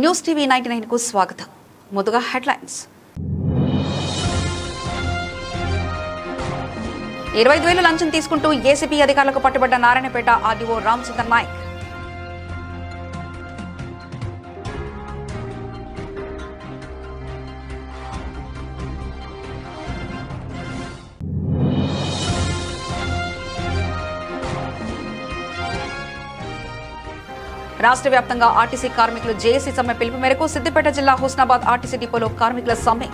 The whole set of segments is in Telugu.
న్యూస్ టీవీ 99 కు స్వాగతం. ముందుగా హెడ్లైన్స్. 25,000 లంచం తీసుకుంటూ ఏసీబీ అధికారులకు పట్టుబడ్డ నారాయణపేట ఆర్డీఓ రామచంద్ర నాయక్. రాష్ట్ర వ్యాప్తంగా ఆర్టీసీ కార్మికులు జేఏసీ సమ్మె పిలుపు మేరకు సిద్దిపేట జిల్లా హుస్నాబాద్ ఆర్టీసీ డిపోలో కార్మికుల సమ్మె.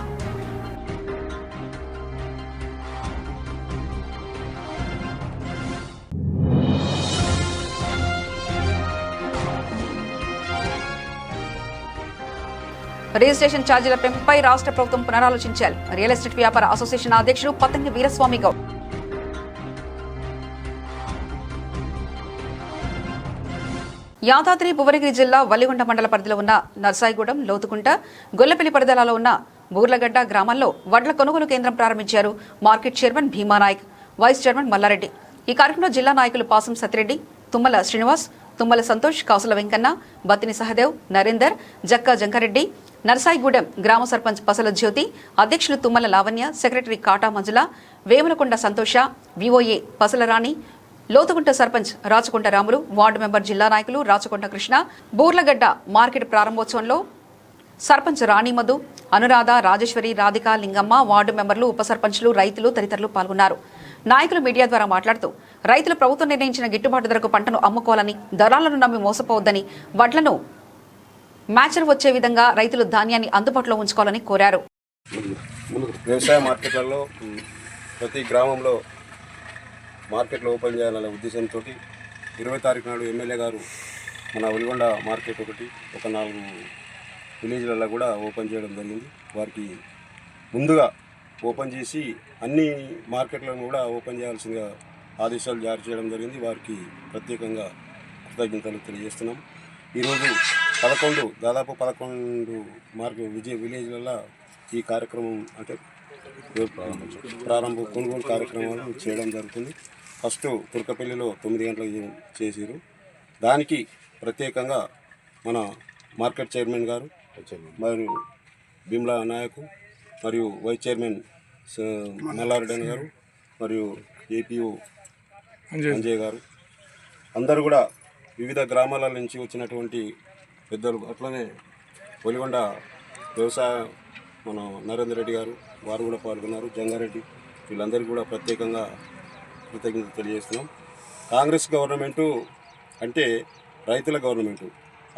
రిజిస్ట్రేషన్ ఛార్జీల పెంపుపై రాష్ట్ర ప్రభుత్వం పునరాలోచించాలి. రియల్ ఎస్టేట్ వ్యాపార అసోసియేషన్ అధ్యక్షుడు పతంగి వీరస్వామి గౌడ్. యాదాద్రి భువనగిరి జిల్లా వల్లిగొండ మండల పరిధిలో ఉన్న నర్సాయిగూడెం, లోతుకుంట, గొల్లపల్లి పరిధిలో ఉన్న బూర్లగడ్డ గ్రామాల్లో వడ్ల కొనుగోలు కేంద్రం ప్రారంభించారు market chairman Bhimanayak, vice chairman Mallareddy. ఈ కార్యక్రమంలో జిల్లా నాయకులు పాసం సత్యరెడ్డి, తుమ్మల శ్రీనివాస్, తుమ్మల సంతోష్, కౌసల వెంకన్న, బత్తిని సహదేవ్, నరేందర్, జక్కా జంకారెడ్డి, నర్సాయిగూడెం గ్రామ సర్పంచ్ పసల జ్యోతి, అధ్యక్షులు తుమ్మల లావణ్య, సెక్రటరీ కాటా మంజుల, వేములకొండ సంతోష, విఓఏ పసల రాణి, లోతుగుంట సర్పంచ్ రాచకొండ రాములు, వార్డు మెంబర్ జిల్లా నాయకులు రాచకొండ కృష్ణ. బూర్లగడ్డ మార్కెట్ ప్రారంభోత్సవంలో సర్పంచ్ రాణి మధు, అనురాధ, రాజేశ్వరి, రాధిక, లింగమ్మ, వార్డు మెంబర్లు, ఉప సర్పంచ్లు, రైతులు తదితరులు పాల్గొన్నారు. నాయకులు మీడియా ద్వారా మాట్లాడుతూ రైతులు ప్రభుత్వం నిర్ణయించిన గిట్టుబాటు ధరకు పంటను అమ్ముకోవాలని, దళాలను నమ్మి మోసపోవద్దని, వడ్లను మ్యాచర్ వచ్చే విధంగా రైతులు ధాన్యాన్ని అందుబాటులో ఉంచుకోవాలని కోరారు. వ్యవసాయ మార్కెట్లలో ప్రతి గ్రామంలో మార్కెట్లు ఓపెన్ చేయాలనే ఉద్దేశంతో 20 తారీఖు నాడు ఎమ్మెల్యే గారు మన వలిగొండ మార్కెట్ ఒక 4 విలేజ్లలో కూడా ఓపెన్ చేయడం జరిగింది. వారికి ముందుగా ఓపెన్ చేసి అన్ని మార్కెట్లను కూడా ఓపెన్ చేయాల్సిందిగా ఆదేశాలు జారీ చేయడం జరిగింది. వారికి ప్రత్యేకంగా కృతజ్ఞతలు తెలియజేస్తున్నాం. ఈరోజు దాదాపు 11 విలేజ్లలో ఈ కార్యక్రమం అంటే ప్రారంభ కొనుగోలు కార్యక్రమాలు చేయడం జరుగుతుంది. ఫస్ట్ తుర్కపల్లిలో 9 గంటలకు చేసారు. దానికి ప్రత్యేకంగా మన మార్కెట్ చైర్మన్ గారు మరియు భీమ్లా నాయకు మరియు వైస్ చైర్మన్ మల్లారెడ్డి గారు మరియు ఏపీఓ అంజయ్ గారు అందరూ కూడా వివిధ గ్రామాల నుంచి వచ్చినటువంటి పెద్దలు, అట్లనే వలిగొండ వ్యవసాయ మన నరేందర్ రెడ్డి గారు వారు కూడా పాల్గొన్నారు, జంగారెడ్డి, వీళ్ళందరికీ కూడా ప్రత్యేకంగా కృతజ్ఞత తెలియజేస్తున్నాం. కాంగ్రెస్ గవర్నమెంటు అంటే రైతుల గవర్నమెంటు.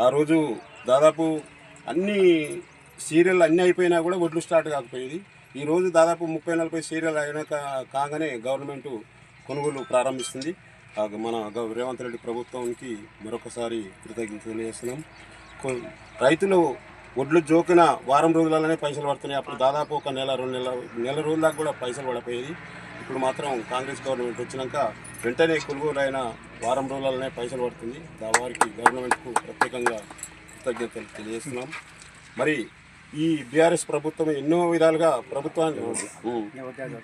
ఆ రోజు దాదాపు అన్ని సీరియల్ అన్నీ అయిపోయినా కూడా ఒడ్లు స్టార్ట్ కాకపోయేది. ఈరోజు దాదాపు 30-40 సీరియల్ అయినా కాగానే గవర్నమెంటు కొనుగోలు ప్రారంభిస్తుంది. మన రేవంత్ రెడ్డి ప్రభుత్వానికి మరొకసారి కృతజ్ఞత తెలియజేస్తున్నాం. రైతులు ఒడ్లు జోకిన వారం రోజులలోనే పైసలు పడుతున్నాయి. అప్పుడు దాదాపు ఒక నెల 2 నెల రోజుల దాకా కూడా పైసలు పడపోయేది. ఇప్పుడు మాత్రం కాంగ్రెస్ గవర్నమెంట్ వచ్చినాక వెంటనే కొనుగోలు అయిన వారం రోజులలోనే పైసలు పడుతుంది. వారికి గవర్నమెంట్కు ప్రత్యేకంగా కృతజ్ఞతలు తెలియజేస్తున్నాం. మరి ఈ బీఆర్ఎస్ ప్రభుత్వం ఎన్నో విధాలుగా ప్రభుత్వాన్ని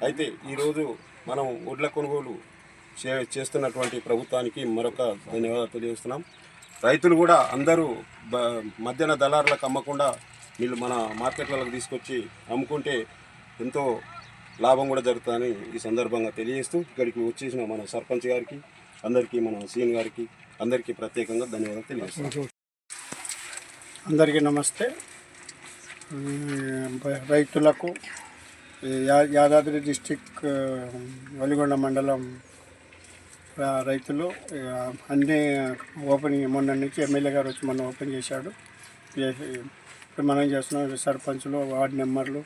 అయితే ఈరోజు మనం ఒడ్ల కొనుగోలు చేస్తున్నటువంటి ప్రభుత్వానికి మరొక ధన్యవాదాలు తెలియజేస్తున్నాం. రైతులు కూడా అందరూ మధ్యాహ్న దళారులకు అమ్మకుండా వీళ్ళు మన మార్కెట్లకు తీసుకొచ్చి అమ్ముకుంటే ఎంతో లాభం కూడా జరుగుతుందని ఈ సందర్భంగా తెలియజేస్తూ ఇక్కడికి వచ్చేసిన మన సర్పంచ్ గారికి, అందరికీ, మన సీఎం గారికి అందరికీ ప్రత్యేకంగా ధన్యవాదాలు తెలియజేస్తున్నాం. అందరికీ నమస్తే. రైతులకు యాదాద్రి డిస్టిక్ వలిగొండ మండలం రైతులు అన్నీ ఓపెనింగ్ మొన్న నుంచి ఎమ్మెల్యే గారు వచ్చి మొన్న ఓపెన్ చేశాడు. ఇప్పుడు మనం చేస్తున్నాం. సర్పంచులు, వార్డు మెంబర్లు,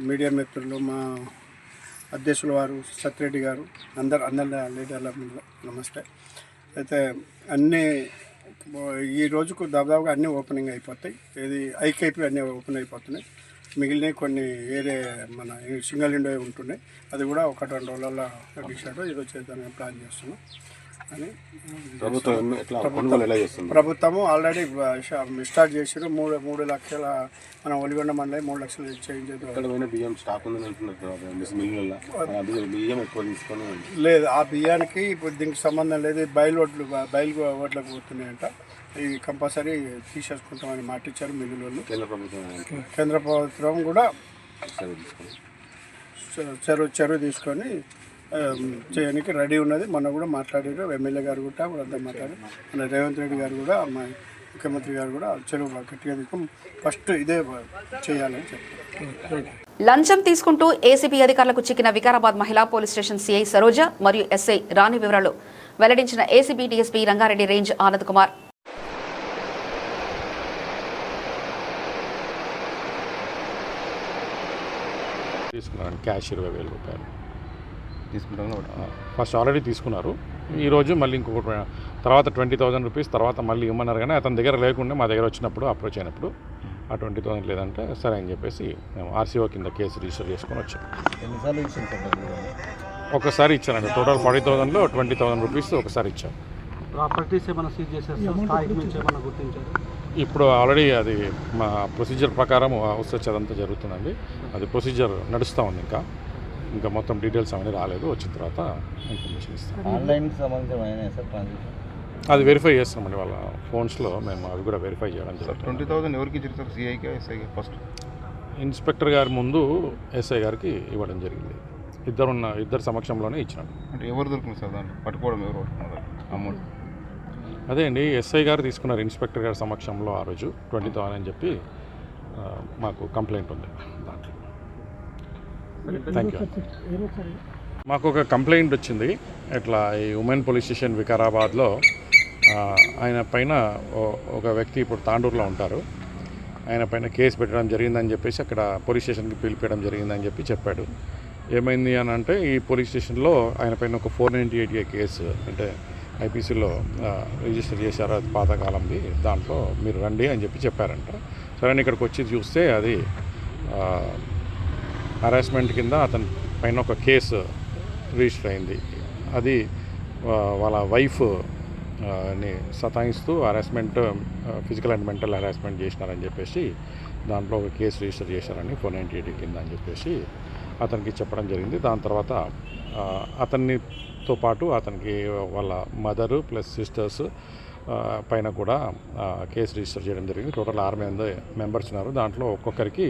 మీడియా మిత్రులు, మా అధ్యక్షులు వారు సత్యరెడ్డి గారు, అందరి లీడర్ల నమస్తే. అయితే అన్నీ ఈ రోజుకు దాదాపుగా అన్నీ ఓపెనింగ్ అయిపోతాయి. ఇది ఐకేపీ అన్నీ ఓపెన్ అయిపోతున్నాయి. మిగిలినవి కొన్ని వేరే మన సింగిల్ విండో ఉంటున్నాయి. అది కూడా 1-2 రోజులలో తగ్గించాడు. ఈరోజు చేద్దామని ప్లాన్ చేస్తున్నాం అని ప్రభుత్వము ఆల్రెడీ స్టార్ట్ చేసారు. 3 లక్షల మన ఒలిగొండ మండలి 3 లక్షలు చేంజ్ లేదు. ఆ బియ్యానికి ఇప్పుడు దీనికి సంబంధం లేదు. బయలు ఓట్లకు పోతున్నాయంట. ఈ కంపల్సరీ తీసేసుకుంటామని మాట ఇచ్చారు మిల్లులు. కేంద్ర ప్రభుత్వం కేంద్ర ప్రభుత్వం కూడా చర్య తీసుకుంది. చొరవ తీసుకొని చేయడానికి రెడీ ఉన్నది. మొన్న కూడా మాట్లాడారు, ఎమ్మెల్యే గారు కూడా అంతా మాట్లాడారు. మన రేవంత్ రెడ్డి గారు కూడా మా ముఖ్యమంత్రి గారు కూడా చెరువు గట్టిగా తీసుకొని ఫస్ట్ ఇదే చేయాలని చెప్పారు. లంచం తీసుకుంటూ ఏసీబీ అధికారులకు చిక్కిన వికారాబాద్ మహిళా పోలీస్ స్టేషన్ సీఐ సరోజ మరియు ఎస్ఐ రాణి వివరాలు వెల్లడించిన ACB DSP Rangareddy range Anand Kumar. తీసుకున్నారండి క్యాష్ 20,000 రూపాయలు తీసుకుంటాను. ఫస్ట్ ఆల్రెడీ తీసుకున్నారు. ఈరోజు మళ్ళీ ఇంకొక తర్వాత 20,000 రూపీస్ తర్వాత మళ్ళీ ఇవ్వమన్నారు. కానీ అతని దగ్గర లేకుండా మా దగ్గర వచ్చినప్పుడు అప్రోచ్ అయినప్పుడు ఆ 20,000 లేదంటే సరే అని చెప్పేసి మేము ఆర్సీఓ కింద కేసు రిజిస్టర్ చేసుకొని వచ్చాం. ఒకసారి ఇచ్చానండి. టోటల్ 40,000లో 20,000 రూపీస్ ఒకసారి ఇచ్చాం. ప్రాపర్టీస్ ఏమైనా సీజ్ చేసేస్తాం, స్థాయికి మించి ఏమైనా గుర్తించారు? ఇప్పుడు ఆల్రెడీ అది మా ప్రొసీజర్ ప్రకారం హౌస్ సెర్చ్ అదంతా జరుగుతుందండి. అది ప్రొసీజర్ నడుస్తూ ఉంది. ఇంకా మొత్తం డీటెయిల్స్ అవన్నీ రాలేదు. వచ్చిన తర్వాత ఇన్ఫర్మేషన్ ఇస్తాం. ఆన్లైన్కి సంబంధించిన సార్ ట్రాన్సాక్షన్ అది వెరిఫై చేస్తామండి. వాళ్ళ ఫోన్స్లో మేము అవి కూడా వెరిఫై చేయడం జరుగుతుంది. 20,000 ఎవరికి ఇచ్చారు సార్? సిఐకి ఎస్ఐకి? ఫస్ట్ ఇన్స్పెక్టర్ గారి ముందు ఎస్ఐ గారికి ఇవ్వడం జరిగింది. ఇద్దరు సమక్షంలోనే ఇచ్చినాం. అంటే ఎవరు దొరికింది సార్ దాంట్లో? పట్టుకోవడం ఎవరు పట్టుకున్నారు అమౌంట్? అదే అండి, ఎస్ఐ గారు తీసుకున్నారు ఇన్స్పెక్టర్ గారి సమక్షంలో ఆ రోజు 20,000 అని చెప్పి మాకు కంప్లైంట్ ఉంది దాంట్లో. Thank you. మాకు ఒక కంప్లైంట్ వచ్చింది. ఇట్లా ఈ ఉమెన్ పోలీస్ స్టేషన్ వికారాబాద్లో ఆయన పైన ఒక వ్యక్తి ఇప్పుడు తాండూరులో ఉంటారు. ఆయన పైన కేసు పెట్టడం జరిగిందని చెప్పేసి అక్కడ పోలీస్ స్టేషన్కి పిలిపించడం జరిగిందని చెప్పి చెప్పాడు. ఏమైంది అని అంటే ఈ పోలీస్ స్టేషన్లో ఆయన పైన ఒక 498A కేసు అంటే ఐపీసీలో రిజిస్టర్ చేశారు. అది పాతకాలంది. దాంట్లో మీరు రండి అని చెప్పి చెప్పారంట. సరే ఇక్కడికి వచ్చి చూస్తే అది హరాస్మెంట్ కింద అతని పైన ఒక కేసు రిజిస్టర్ అయింది. అది వాళ్ళ వైఫ్ ని సతాయిస్తూ harassment, physical and mental harassment చేసినారని చెప్పేసి దాంట్లో ఒక కేసు రిజిస్టర్ చేశారని 498 కింద అని చెప్పేసి అతనికి చెప్పడం జరిగింది. దాని తర్వాత అతనితో పాటు అతనికి వాళ్ళ మదరు ప్లస్ సిస్టర్స్ పైన కూడా కేసు రిజిస్టర్ చేయడం జరిగింది. టోటల్ 6 మెంబర్స్ ఉన్నారు. దాంట్లో ఒక్కొక్కరికి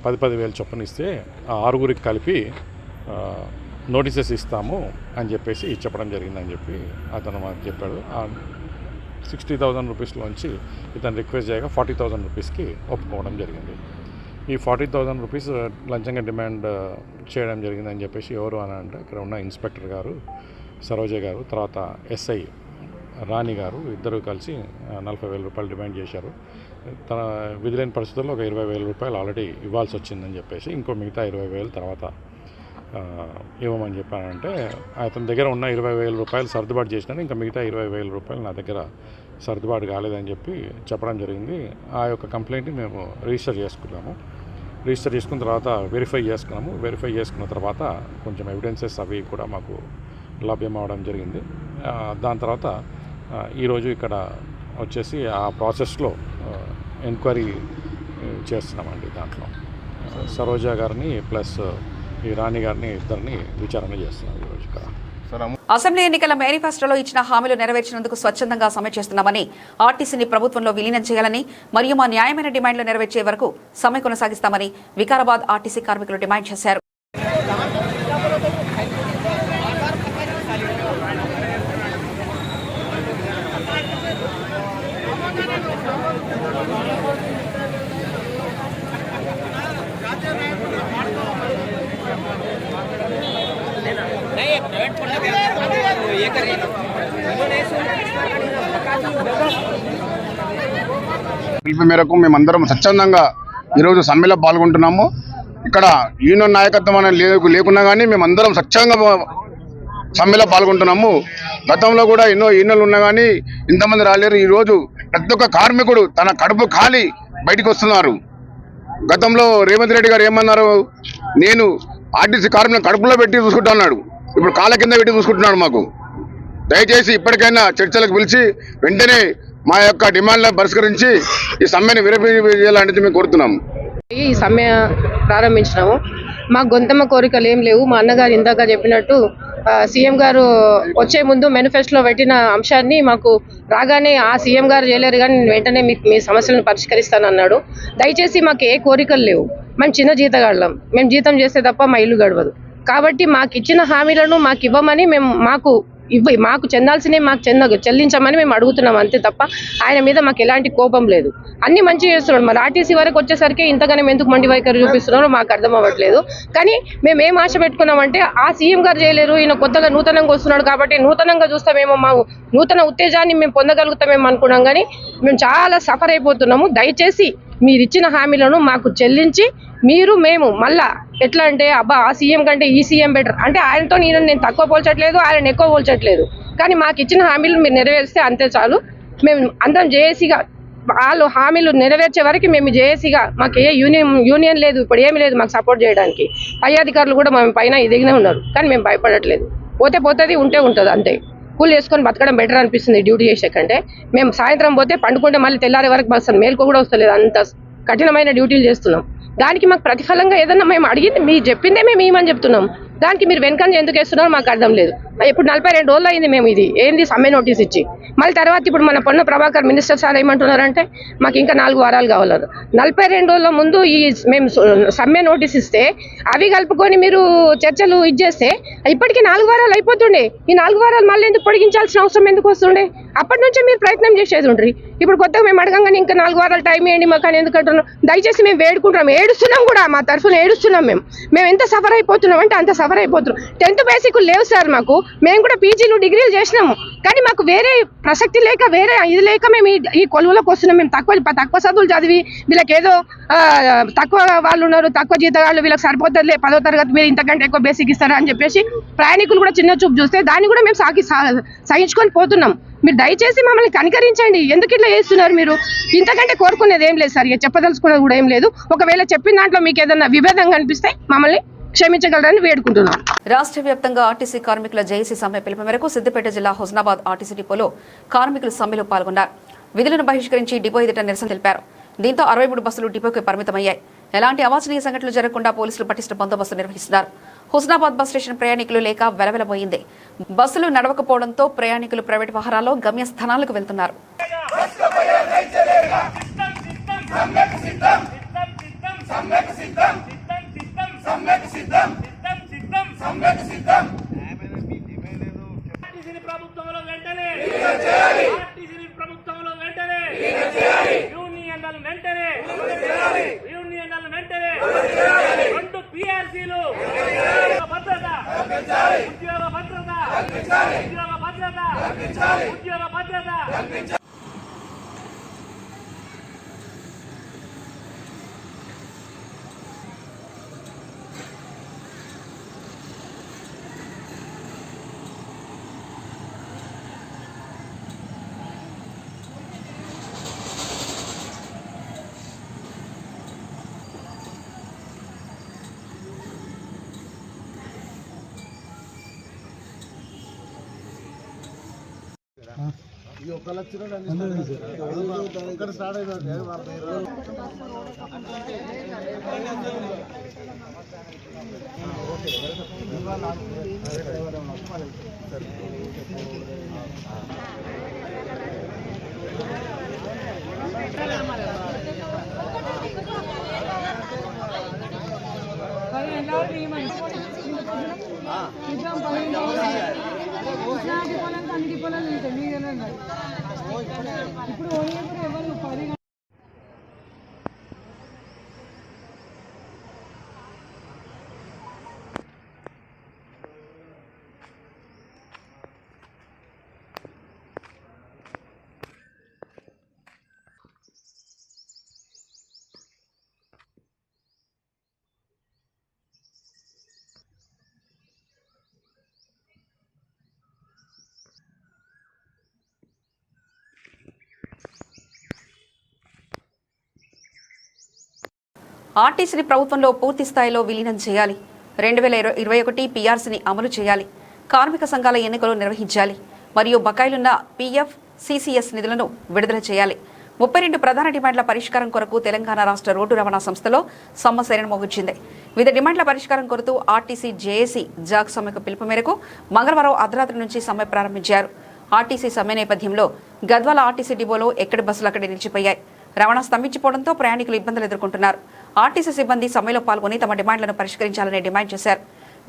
10,000 చొప్పున ఇస్తే ఆ 6గురికి కలిపి నోటీసెస్ ఇస్తాము అని చెప్పేసి చెప్పడం జరిగిందని చెప్పి అతను మాకు చెప్పాడు. 60,000 రూపీస్లోంచి ఇతను రిక్వెస్ట్ చేయగా 40,000 రూపీస్కి ఒప్పుకోవడం జరిగింది. ఈ 40,000 రూపీస్ లంచంగా డిమాండ్ చేయడం జరిగిందని చెప్పేసి ఎవరు అని అంటే ఇక్కడ ఉన్న ఇన్స్పెక్టర్ గారు సరోజ గారు, తర్వాత ఎస్ఐ రాణి గారు ఇద్దరు కలిసి 40,000 రూపాయలు డిమాండ్ చేశారు. తన విధిలేని పరిస్థితుల్లో ఒక 20,000 రూపాయలు ఆల్రెడీ ఇవ్వాల్సి వచ్చిందని చెప్పేసి ఇంకో మిగతా 20,000 తర్వాత ఇవ్వమని చెప్పానంటే అతని దగ్గర ఉన్న 20,000 రూపాయలు సర్దుబాటు చేసినాను. ఇంకా మిగతా 20,000 రూపాయలు నా దగ్గర సర్దుబాటు కాలేదని చెప్పి చెప్పడం జరిగింది. ఆ యొక్క కంప్లైంట్ని మేము రిజిస్టర్ చేసుకున్నాము. రిజిస్టర్ చేసుకున్న తర్వాత వెరిఫై చేసుకున్నాము. వెరిఫై చేసుకున్న తర్వాత కొంచెం ఎవిడెన్సెస్ అవి కూడా మాకు లభ్యం అవ్వడం జరిగింది. దాని తర్వాత ఈరోజు ఇక్కడ వచ్చేసి ఆ ప్రాసెస్లో ఎంక్వైరీ చేస్తున్నామండి. దాంట్లో సరోజ గారిని ప్లస్ ఈ రాణి గారిని ఇద్దరిని విచారణ చేస్తున్నాం ఈరోజు ఇక్కడ. అసెంబ్లీ ఎన్నికల మేనిఫెస్టోలో ఇచ్చిన హామీలు నెరవేర్చినందుకు స్వచ్ఛందంగా సమ్మె చేస్తున్నామని, ఆర్టీసీని ప్రభుత్వంలో విలీనం చేయాలని మరియు మా న్యాయమైన డిమాండ్లు నెరవేర్చే వరకు సమ్మె కొనసాగిస్తామని వికారాబాద్ ఆర్టీసీ కార్మికులు డిమాండ్ చేశారు. పిలుపు మేరకు మేమందరం స్వచ్ఛందంగా ఈరోజు సమ్మెలో పాల్గొంటున్నాము. ఇక్కడ యూనియన్ నాయకత్వం అనేది లేకున్నా కానీ మేమందరం స్వచ్ఛంగా సమ్మెలో పాల్గొంటున్నాము. గతంలో కూడా ఎన్నో యూనియన్లు ఉన్నా కానీ ఇంతమంది రాలేరు. ఈరోజు ప్రతి ఒక్క కార్మికుడు తన కడుపు ఖాళీ బయటకు వస్తున్నారు. గతంలో రేవంత్ రెడ్డి గారు ఏమన్నారు, నేను ఆర్టీసీ కార్మికులను కడుపులో పెట్టి చూసుకుంటున్నాడు, ఇప్పుడు కాళ్ళ కింద పెట్టి చూసుకుంటున్నాడు. మాకు దయచేసి ఇప్పటికైనా చర్చలకు పిలిచి వెంటనే మా యొక్క డిమాండ్లను పరిష్కరించి ఈ సమ్మెను విరమించాలని మేము కోరుతున్నాము. ఈ సమ్మె ప్రారంభించినాము. మా గొంతమ్మ కోరికలు ఏం లేవు. మా అన్నగారు ఇందాక చెప్పినట్టు సీఎం గారు వచ్చే ముందు మేనిఫెస్టోలో పెట్టిన అంశాన్ని మాకు రాగానే ఆ సీఎం గారు చేయలేరు కానీ నేను వెంటనే మీ సమస్యలను పరిష్కరిస్తానన్నాడు. దయచేసి మాకు ఏ కోరికలు లేవు. మేము చిన్న జీతగాళ్ళం, మేము జీతం చేస్తే తప్ప మా ఇల్లు గడవదు. కాబట్టి మాకు ఇచ్చిన హామీలను మాకు ఇవ్వమని మాకు చెందాల్సినవి మాకు చెల్లించమని మేము అడుగుతున్నాం అంతే తప్ప ఆయన మీద మాకు ఎలాంటి కోపం లేదు. అన్ని మంచిగా చేస్తున్నాడు. మరి ఆర్టీసీ వరకు వచ్చేసరికి ఇంతగానే ఎందుకు మండి వైఖరి చూపిస్తున్నారో మాకు అర్థం అవ్వట్లేదు. కానీ మేము ఏం ఆశ పెట్టుకున్నామంటే ఆ సీఎం గారు చేయలేరు, ఈయన కొత్తగా నూతనంగా వస్తున్నాడు కాబట్టి నూతనంగా చూస్తామేమో, మా నూతన ఉత్తేజాన్ని మేము పొందగలుగుతామేమో అనుకున్నాం. కానీ మేము చాలా సఫర్ అయిపోతున్నాము. దయచేసి మీరు ఇచ్చిన హామీలను మాకు చెల్లించి మేము మళ్ళా ఎట్లా అంటే అబ్బా ఆ సీఎం కంటే ఈ సీఎం బెటర్ అంటే ఆయనతో నేను తక్కువ పోల్చట్లేదు, ఆయన ఎక్కువ పోల్చట్లేదు. కానీ మాకు ఇచ్చిన హామీలు మీరు నెరవేరిస్తే అంతే చాలు. మేము అందరం జేఏసీగా వాళ్ళు హామీలు నెరవేర్చే వరకు మేము జేఏసీగా మాకు ఏ యూనియన్ లేదు, ఇప్పుడు ఏమీ లేదు మాకు సపోర్ట్ చేయడానికి. పై అధికారులు కూడా మేము పైన ఎదిగినే ఉన్నారు, కానీ మేము భయపడట్లేదు. పోతుంది ఉంటుంది అంతే. కూలి వేసుకొని బతకడం బెటర్ అనిపిస్తుంది డ్యూటీ చేసే కంటే. మేము సాయంత్రం పోతే పండుకుంటే మళ్ళీ తెల్లారే వరకు వస్తాం, మేలుకో కూడా వస్తలేదు. అంత కఠినమైన డ్యూటీలు చేస్తున్నాం. దానికి మాకు ప్రతిఫలంగా ఏదన్నా మేము అడిగింది మీరు చెప్పిందే మేము ఏమని చెప్తున్నాం. దానికి మీరు వెనకంజ ఎందుకు వేస్తున్నారో మాకు అర్థం లేదు. ఇప్పుడు 42 రోజులు అయింది మేము ఇది ఏంది సమ్మె నోటీస్ ఇచ్చి. మళ్ళీ తర్వాత ఇప్పుడు మన పొన్న ప్రభాకర్ మినిస్టర్ సార్ ఏమంటున్నారంటే మాకు ఇంకా 4 వారాలు కావాలన్నారు. 42 రోజుల ముందు మేము సమ్మె నోటీస్ ఇస్తే అవి కలుపుకొని మీరు చర్చలు ఇచ్చేస్తే ఇప్పటికీ 4 వారాలు అయిపోతుండే. ఈ 4 వారాలు మళ్ళీ ఎందుకు పొడిగించాల్సిన అవసరం ఎందుకు వస్తుండే? అప్పటి నుంచే మీరు ప్రయత్నం చేసేది ఉండ్రి. ఇప్పుడు కొత్తగా మేము అడగంగానే ఇంకా 4 వారాలు టైం ఇవ్వండి మాకు అని ఎందుకు అంటున్నాం? దయచేసి మేము వేడుకుంటున్నాం, ఏడుస్తున్నాం కూడా, మా తరఫున ఏడుస్తున్నాం. మేము ఎంత సఫర్ అయిపోతున్నాం అంటే అంత సఫర్ అయిపోతున్నాం. 10th బేసిక్ లేవు సార్ మాకు. మేము కూడా పీజీలు డిగ్రీలు చేసినాము, కానీ మాకు వేరే ప్రసక్తి లేక వేరే ఇది లేక మేము ఈ కొలువులోకి వస్తున్నాం. మేము తక్కువ చదువులు చదివి వీళ్ళకి ఏదో తక్కువ వాళ్ళు ఉన్నారు, తక్కువ జీతగాళ్ళు, వీళ్ళకి సరిపోతుందిలే 10వ తరగతి మీరు ఇంతకంటే ఎక్కువ బేసిక్ ఇస్తారా అని చెప్పేసి ప్రయాణికులు కూడా చిన్న చూపు చూస్తే దాన్ని కూడా మేము సహించుకొని పోతున్నాం. మీరు దయచేసి మమ్మల్ని కనికరించండి. ఎందుకు ఇట్లా చేస్తున్నారు మీరు? ఇంతకంటే కోరుకునేది ఏం లేదు సార్, చెప్పదలుచుకునేది కూడా ఏం లేదు. ఒకవేళ చెప్పిన దాంట్లో మీకు ఏదన్నా విభేదం కనిపిస్తే మమ్మల్ని క్షమించగలరని వేడుకుంటున్నాం. రాష్ట్ర వ్యాప్తంగా ఆర్టీసీ కార్మికుల జేఏసీ సమ్మె పిలుపు మేరకు సిద్దిపేట జిల్లా హుస్నాబాద్ ఆర్టీసీ డిపోలో కార్మికులు సమ్మెలో పాల్గొన్నారు. విధులను బహిష్కరించి డిపో ఎదుట నిరసన తెలిపారు. దీంతో 63 బస్సులు డిపోకి పరిమితమయ్యాయి. ఎలాంటి అవాంఛనీయ సంఘటనలు జరగకుండా పోలీసులు పటిష్ట బందోబస్తు నిర్వహిస్తున్నారు. హుస్నాబాద్ బస్ స్టేషన్ ప్రయాణికులు లేక వెలవెలబోయింది. బస్సులు నడవకపోవడంతో ప్రయాణికులు ప్రైవేట్ వాహనాల్లో గమ్యస్థానాలకు వెళ్తున్నారు. ఆర్టీసీని ప్రభుత్వంలో పూర్తి స్థాయిలో విలీనం చేయాలి. 2021 పీఆర్సీని అమలు చేయాలి. కార్మిక సంఘాల ఎన్నికలు నిర్వహించాలి. మరియు బకాయిలున్న పీఎఫ్, సీసీఎస్ నిధులను విడుదల చేయాలి. 32 ప్రధాన డిమాండ్ల పరిష్కారం కొరకు తెలంగాణ రాష్ట్ర రోడ్డు రవాణా సంస్థలో సమ్మె సైరన్ మోగించింది. వివిధ డిమాండ్ల పరిష్కారం కొరకు ఆర్టీసీ జేఏసీ జాక్ సమ్మెకు పిలుపు మేరకు మంగళవారం అర్ధరాత్రి నుంచి సమ్మె ప్రారంభించారు. ఆర్టీసీ సమ్మె నేపథ్యంలో గద్వాల ఆర్టీసీ డిపోలో ఎక్కడి బస్సులు అక్కడే నిలిచిపోయాయి. రవాణా స్తంభించిపోవడంతో ప్రయాణికులు ఇబ్బందులు ఎదుర్కొంటున్నారు. ఆర్టీసీ సిబ్బంది సమ్మెలో పాల్గొని తమ డిమాండ్లను పరిష్కరించాలని డిమాండ్ చేశారు.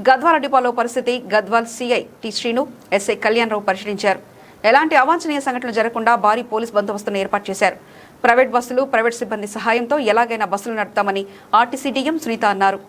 గద్వాల డిపోలో పరిస్థితి Gadwal CI T Srinu, SI Kalyan Rao పరిశీలించారు. ఎలాంటి అవాంఛనీయ సంఘటనలు జరగకుండా భారీ పోలీస్ బందోబస్తును ఏర్పాటు చేశారు. ప్రైవేట్ బస్సులు, ప్రైవేట్ సిబ్బంది సహాయంతో ఎలాగైనా బస్సులు నడుపుతామని ఆర్టీసీ డీఎం సునీత అన్నారు.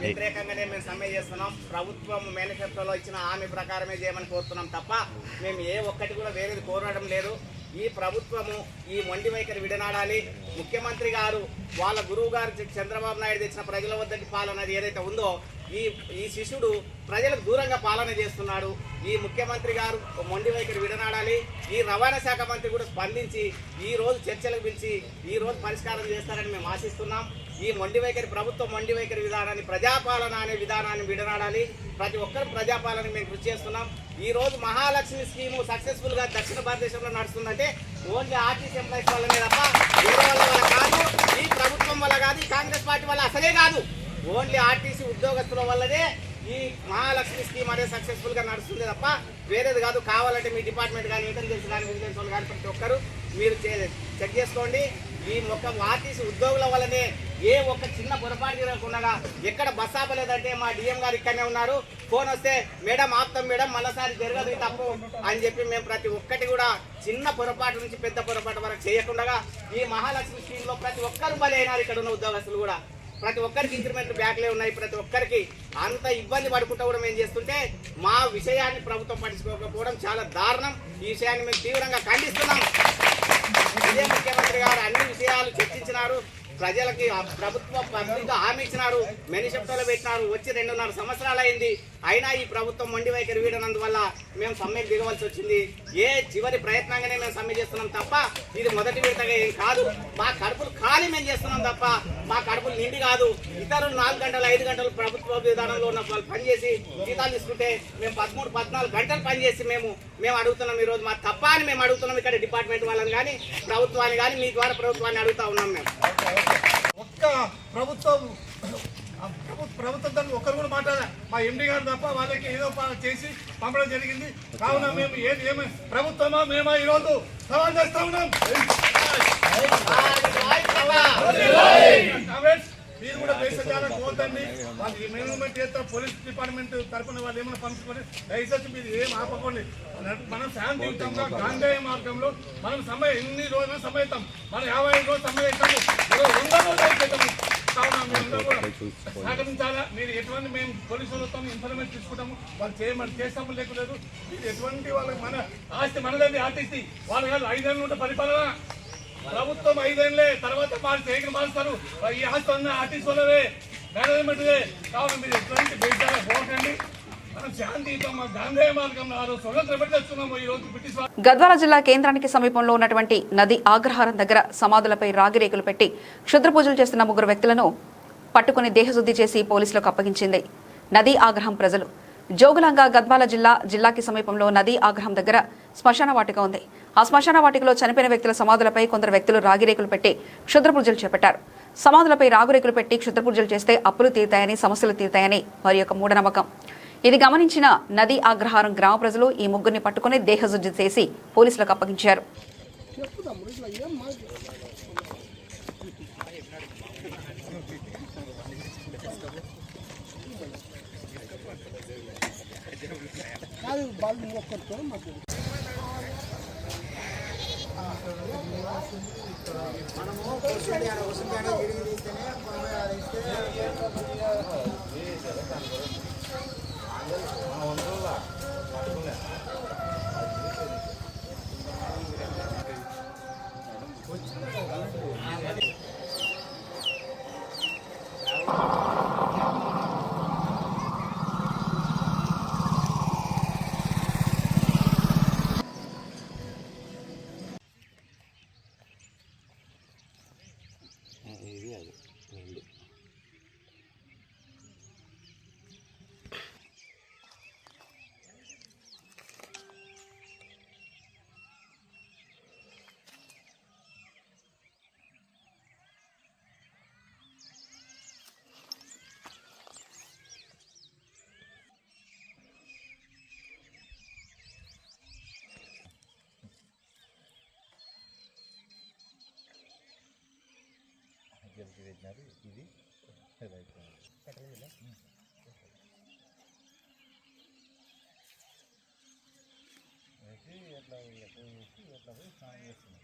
వ్యతిరేకంగానే మేము సమ్మె చేస్తున్నాం. ప్రభుత్వం మేనిఫెస్టోలో ఇచ్చిన హామీ ప్రకారమే చేయమని కోరుతున్నాం తప్ప మేము ఏ ఒక్కటి కూడా వేరేది కోరడం లేదు. ఈ ప్రభుత్వము ఈ మొండి వైఖరి విడనాడాలి. ముఖ్యమంత్రి గారు వాళ్ళ గురువు గారు చంద్రబాబు నాయుడు తెచ్చిన ప్రజల వద్దకి పాలన ఏదైతే ఉందో ఈ శిష్యుడు ప్రజలకు దూరంగా పాలన చేస్తున్నాడు. ఈ ముఖ్యమంత్రి గారు మొండి వైఖరి విడనాడాలి. ఈ రవాణా శాఖ మంత్రి కూడా స్పందించి ఈ రోజు చర్చలకు పిలిచి ఈ రోజు పరిష్కారం చేస్తారని మేము ఆశిస్తున్నాం. ఈ మొండి వైఖరి ప్రభుత్వం మొండి వైఖరి విధానాన్ని ప్రజాపాలన అనే విధానాన్ని విడనాడాలి. ప్రతి ఒక్కరు ప్రజాపాలన మేము కృషి చేస్తున్నాం. ఈ రోజు మహాలక్ష్మి స్కీము సక్సెస్ఫుల్ గా దక్షిణ భారతదేశంలో నడుస్తుందంటే ఓన్లీ ఆర్టీసీ ఎంప్లాయీస్ వల్లనే తప్ప వేరే వల్ల కాదు. ఈ ప్రభుత్వం వల్ల కాదు, ఈ కాంగ్రెస్ పార్టీ వల్ల అసలే కాదు. ఓన్లీ ఆర్టీసీ ఉద్యోగస్తుల వల్లనే ఈ మహాలక్ష్మి స్కీమ్ అనేది సక్సెస్ఫుల్ గా నడుస్తుంది తప్ప వేరేది కాదు. కావాలంటే మీ డిపార్ట్మెంట్ కానీ, ఇంటెలిజెన్స్ కానీ, విజిలెన్స్ వాళ్ళు కానీ ప్రతి ఒక్కరు మీరు చెక్ చేసుకోండి. ఈ ఒక్క ఆర్టీసీ ఉద్యోగుల వల్లనే ఏ ఒక్క చిన్న పొరపాటు జరగకుండా ఎక్కడ బస్ ఆపలేదంటే మా డిఎం గారు ఇక్కడనే ఉన్నారు. ఫోన్ వస్తే మేడం ఆపుతాం మేడం, మళ్ళీసారి జరగదు తప్పు అని చెప్పి మేము ప్రతి ఒక్కటి కూడా చిన్న పొరపాటు నుంచి పెద్ద పొరపాటు వరకు చేయకుండా ఈ మహాలక్ష్మి స్కీమ్ లో ప్రతి ఒక్కరు బలి అయినారు. ఇక్కడ ఉన్న ఉద్యోగస్తులు కూడా ప్రతి ఒక్కరికి ఇంక్రిమెంట్ బ్యాక్లే ఉన్నాయి. ప్రతి ఒక్కరికి అంత ఇబ్బంది పడుకుంటూ కూడా మేము చేస్తుంటే మా విషయాన్ని ప్రభుత్వం పట్టించుకోకపోవడం చాలా దారుణం. ఈ విషయాన్ని మేము తీవ్రంగా ఖండిస్తున్నాం. ఇదే ముఖ్యమంత్రి గారు అన్ని విషయాలు చర్చించినారు. ప్రజలకి ప్రభుత్వ పబ్లిక్గా హామీ ఇచ్చినారు. మేనిఫెస్టోలో పెట్టినారు. వచ్చి 2.5 సంవత్సరాలు అయింది. అయినా ఈ ప్రభుత్వం మొండి వైఖరి వీడనందువల్ల మేము సమ్మెకు దిగవలసి వచ్చింది. ఏ చివరి ప్రయత్నంగానే మేము సమ్మె చేస్తున్నాం తప్ప ఇది మొదటి విడతగా ఏం కాదు. మా కడుపులు ఖాళీ మేము చేస్తున్నాం తప్ప మా కడుపులు నిండి కాదు. ఇతరులు 4 గంటలు 5 గంటలు ప్రభుత్వ విధానంలో ఉన్న వాళ్ళు పనిచేసి జీతాలు తీసుకుంటే మేము 13-14 గంటలు పనిచేసి మేము అడుగుతున్నాం. ఈరోజు మా తప్ప అని మేము అడుగుతున్నాం. ఇక్కడ డిపార్ట్మెంట్ వాళ్ళని కానీ ప్రభుత్వాన్ని కానీ మీ ద్వారా ప్రభుత్వాన్ని అడుగుతా ఉన్నాం. మేము ఒక్క ప్రభుత్వం దాన్ని ఒక్కరు కూడా మాట్లాడారు మా ఎండి గారు తప్ప వాళ్ళకి ఏదో చేసి పంపడం జరిగింది. కావున మేము ఏమి ప్రభుత్వమా మేమా ఈరోజు సవాల్ చేస్తా ఉన్నాం. మీరు కూడా దేశాలకు పోతండి. వాళ్ళు మేనేజ్మెంట్ చేస్తా పోలీస్ డిపార్ట్మెంట్ తరఫున వాళ్ళు ఏమైనా పంపించుకొని దయచేసి మీరు ఏం ఆపకండి. మనం శాంతియుతంగా గాంధేయ మార్గంలో మనం సమ్మె ఎన్ని రోజులు సమ్మెతాం. మనం 55 రోజులు సమ్మె అవుతాము. 100 రోజులు అయిపోతాము. కావున మేము కూడా సహకరించాలా. మీరు ఎటువంటి మేము పోలీసులతో ఇన్ఫర్మేషన్ తీసుకుంటాము. వాళ్ళు చేయమని చేస్తాము లేకులేదు. ఇది ఎటువంటి వాళ్ళకి మన ఆస్తి మనదండి. ఆర్టీసీ వాళ్ళు కాదు 5 ఏళ్ళు ఉంటే పరిపాలన. ప్రభుత్వం 5 ఏళ్ళే తర్వాత మారుస్తారు. ఈ ఆస్తి ఉన్న ఆర్టీసీ వాళ్ళవే మేనేజ్మెంట్వే. కావున మీరు ఎటువంటి బయట పోకండి. గద్వాల జిల్లా కేంద్రానికి సమీపంలో ఉన్నటువంటి నది ఆగ్రహారం దగ్గర సమాధులపై రాగిరేకులు పెట్టి క్షుద్ర పూజలు చేస్తున్న 3 వ్యక్తులను పట్టుకుని దేహశుద్ధి చేసి పోలీసులకు అప్పగించింది నది ఆగ్రహం ప్రజలు. జోగులాంగ గద్వాల జిల్లాకి సమీపంలో నది ఆగ్రహం దగ్గర శ్మశాన వాటిక ఉంది. ఆ శ్మశాన వాటికలో చనిపోయిన వ్యక్తుల సమాధులపై కొందరు వ్యక్తులు రాగిరేకులు పెట్టి క్షుద్ర పూజలు చేపట్టారు. సమాధులపై రాగురేకులు పెట్టి క్షుద్ర పూజలు చేస్తే అప్పులు తీరుతాయని, సమస్యలు తీరుతాయని వారి యొక్క మూఢనమ్మకం. ఇది గమనించిన నది ఆగ్రహారం గ్రామ ప్రజలు ఈ 3 పట్టుకుని దేహశుద్ధి చేసి పోలీసులకు అప్పగించారు. పెట్టినారు ఇది ఎట్లా పోయి స్నానం చేస్తున్నాం.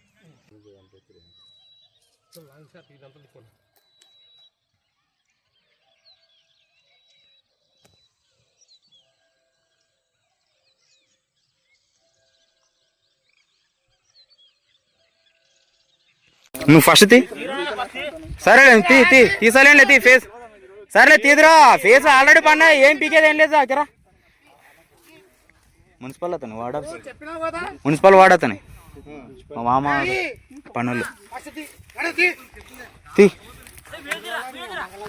నువ్వు ఫస్ట్ తీ సరే తీసలేండి తీ ఫేస్ సరేలే తీదురా ఫేస్ ఆల్రెడీ పన్నా ఏం పీకేది ఏం లేదు దగ్గర మున్సిపల్ అతను మున్సిపల్ వార్డ్ అతని మా మామ పనులు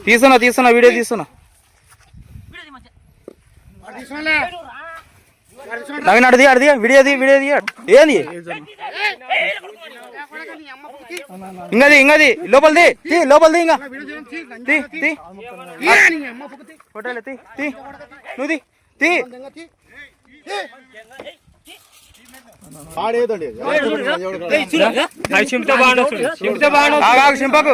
తీస్తున్నా వీడియో తీస్తున్నా నవీన్ అడిది వీడియో ఏంది ఇంగది లోపలిది ఇంకా ఫోటోలు నువ్వు తీ చింపకు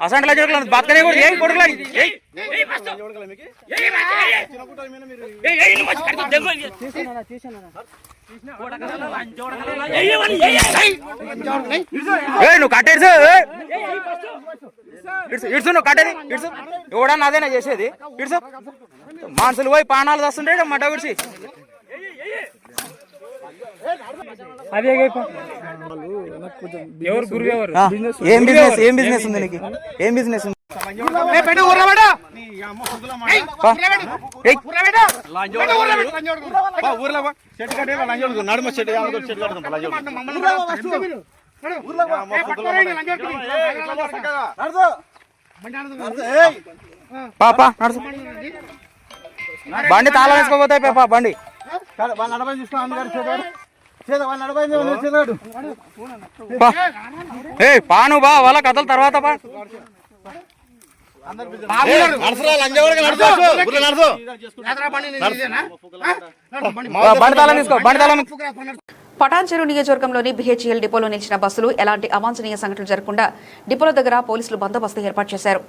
అసంట్లో చూడలేదు బాత్కనే కూడా ఏ కొడుకులాడి నువ్వు కట్టేసి ఇడుసు నువ్వు కట్టేది ఇడుసు ఎవడన్నా అదేనా చేసేది ఇడుసు మనుషులు పోయి పానాలు వస్తుంటే మట విడిచి ఏం బిజినెస్ ఉంది నీకు ఏం బిజినెస్ ఉంది పాపా నడుచు బండి తాళం వేసుకోపోతాయి పాపా బండి పాను బా వాళ్ళ కథల తర్వాత బా బండి తాళం తీసుకో బండి తాళం. పటాన్చెరు నియోజకవర్గంలోని బిహెచ్ఎల్ డిపోలో నిలిచిన బస్సులు ఎలాంటి అవాంఛనీయ సంఘటనలు జరగకుండా డిపోల దగ్గర పోలీసులు బందోబస్తు ఏర్పాటు చేశారు.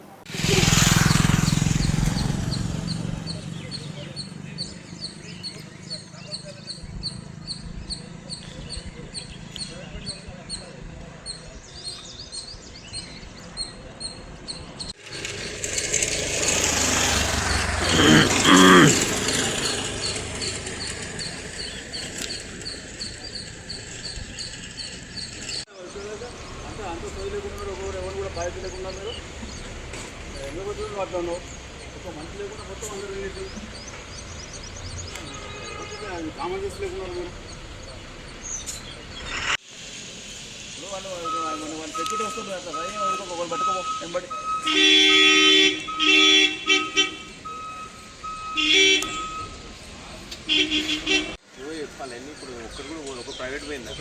ప్రైవేట్ పోయిందా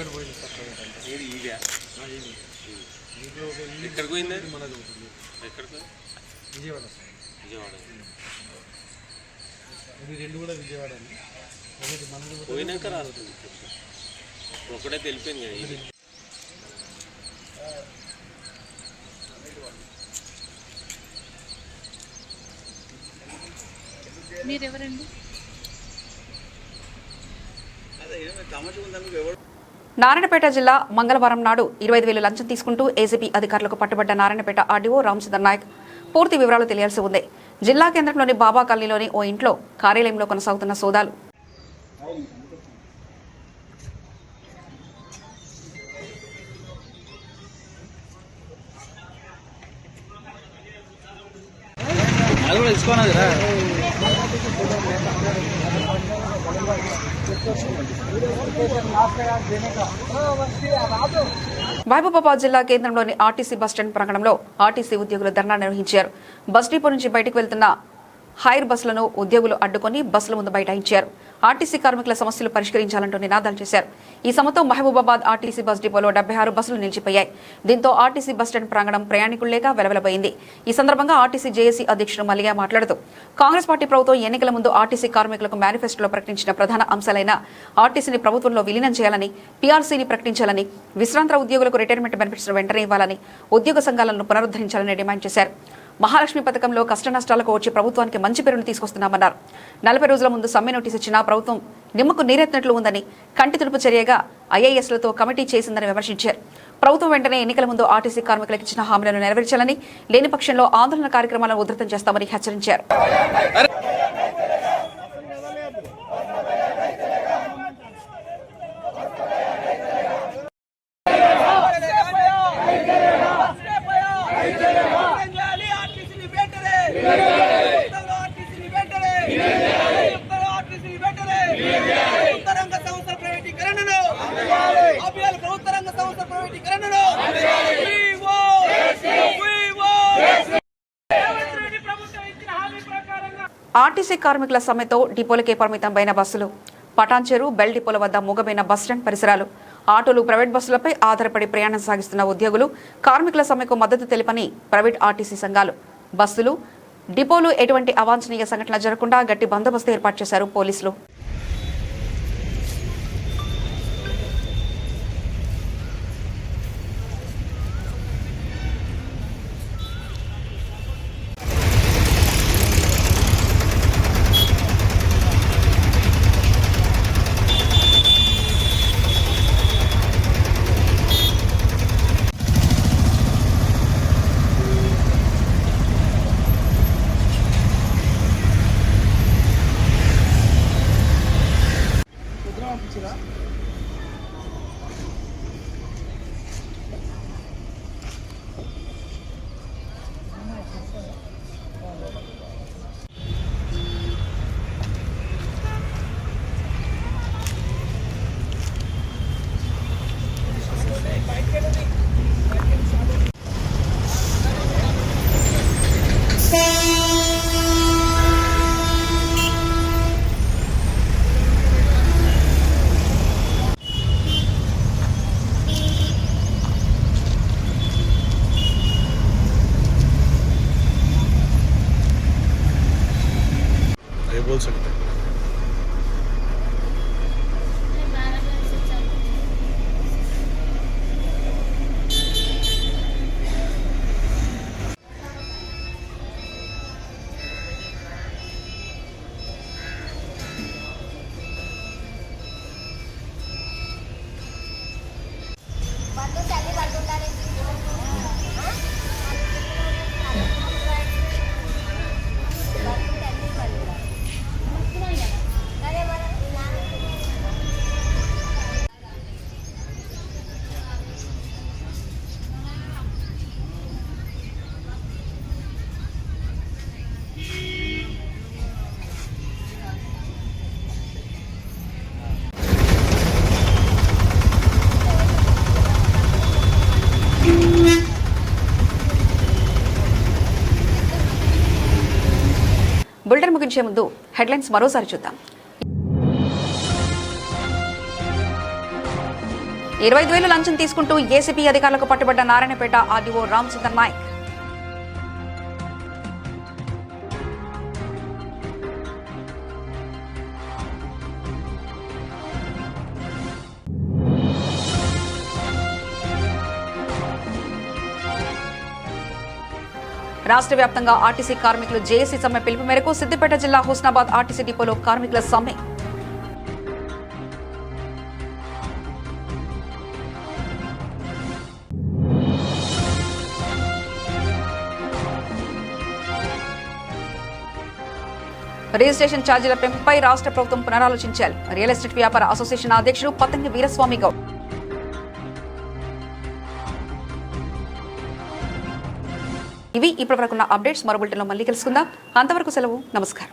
ఏది ఇదే ఎక్కడికి పోయింది ఎక్కడికి విజయవాడ ఇది రెండు కూడా విజయవాడ పోయినాక రాస్తుంది ఒకటే తెలిపింది కదా ఇది మీరెవరండి? నారాయణపేట జిల్లా మంగళవారం నాడు 25,000 లంచం తీసుకుంటూ ఏసీపీ అధికారులకు పట్టుబడ్డ నారాయణపేట ఆర్డీఓ రామచంద్ర నాయక్ పూర్తి వివరాలు తెలియాల్సి ఉంది. జిల్లా కేంద్రంలోని బాబా కాలనీలోని ఓ ఇంట్లో కార్యాలయంలో కొనసాగుతున్న సోదాలు. మహబూబాబాద్ జిల్లా కేంద్రంలోని ఆర్టీసీ బస్టాండ్ ప్రాంగణంలో ఆర్టీసీ ఉద్యోగులు ధర్నా నిర్వహించారు. బస్ డిపో నుంచి బయటకు వెళ్తున్న హైర్ బస్సులను ఉద్యోగులు అడ్డుకొని బస్సుల ముందు బైఠాయించారు. ఆర్టీసీ కార్మికుల సమస్యలు పరిష్కరించాలంటూ నినాదాలు చేశారు. ఈ సభతో మహబూబాబాద్ ఆర్టీసీ బస్ డిపోలో 76 బస్సులు నిలిచిపోయాయి. దీంతో ఆర్టీసీ బస్టాండ్ ప్రాంగణం ప్రయాణికులు లేక వెలవెలబోయింది. ఈ సందర్భంగా ఆర్టీసీ జేఏసీ అధ్యక్షుడు మల్లిగా మాట్లాడుతూ కాంగ్రెస్ పార్టీ ప్రభుత్వం ఎన్నికల ముందు ఆర్టీసీ కార్మికులకు మేనిఫెస్టోలో ప్రకటించిన ప్రధాన అంశాలైన ఆర్టీసీని ప్రభుత్వంలో విలీనం చేయాలని, పీఆర్సీని ప్రకటించాలని, విశ్రాంత ఉద్యోగులకు రిటైర్మెంట్ బెనిఫిట్స్ వెంటనే ఇవ్వాలని, ఉద్యోగ సంఘాలను పునరుద్ధరించాలని డిమాండ్ చేశారు. మహాలక్ష్మి పథకంలో కష్టనష్టాలకు వచ్చి ప్రభుత్వానికి మంచి పేరును తీసుకొస్తున్నామన్నారు. 40 రోజుల ముందు సమ్మె నోటీసు ఇచ్చినా ప్రభుత్వం నిమ్మకు నీరెత్తినట్లు ఉందని, కంటి తుడుపు చర్యగా ఐఏఎస్లతో కమిటీ చేసిందని విమర్శించారు. ప్రభుత్వం వెంటనే ఎన్నికల ముందు ఆర్టీసీ కార్మికులకు ఇచ్చిన హామీలను నెరవేర్చాలని, లేని పక్షంలో ఆందోళన కార్యక్రమాలను ఉధృతం చేస్తామని హెచ్చరించారు. ఆర్టీసీ కార్మికుల సమ్మెతో డిపోలకే పరిమితమైన బస్సులు, పటాన్చెరు, బెల్ డిపోల వద్ద మూగబైన బస్టాండ్ పరిసరాలు, ఆటోలు, ప్రైవేట్ బస్సులపై ఆధారపడి ప్రయాణం సాగిస్తున్న ఉద్యోగులు, కార్మికుల సమ్మెకు మద్దతు తెలుపని ప్రైవేట్ ఆర్టీసీ సంఘాలు. బస్సులు, డిపోలు ఎటువంటి అవాంఛనీయ సంఘటనలు జరగకుండా గట్టి బందోబస్తు ఏర్పాటు చేశారు పోలీసులు. बोल सकते हैं। బులెటిన్ ముగించే ముందు హెడ్లైన్స్ మరోసారి చూద్దాం. 25,000 లంచం తీసుకుంటూ ఏసీబీ అధికారులకు పట్టుబడ్డ నారాయణపేట ఆర్డీఓ రామచంద్ర నాయక్. రాష్ట్ర వ్యాప్తంగా ఆర్టీసీ కార్మికులు జేఏసీ సమ్మె పిలుపు మేరకు సిద్దిపేట జిల్లా హుస్నాబాద్ ఆర్టీసీ డిపోలో కార్మికుల సమ్మె. రిజిస్ట్రేషన్ ఛార్జీల పెంపుపై రాష్ట్ర ప్రభుత్వం పునరాలోచించాలి. రియల్ ఎస్టేట్ వ్యాపార అసోసియేషన్ అధ్యక్షుడు పతంగి వీరస్వామి గౌడ్. ఇవి ఇప్పటివరకున్న అప్డేట్స్. మరో బులెటిన్లో మళ్ళీ కలుసుకుందాం. అంతవరకు సెలవు. నమస్కారం.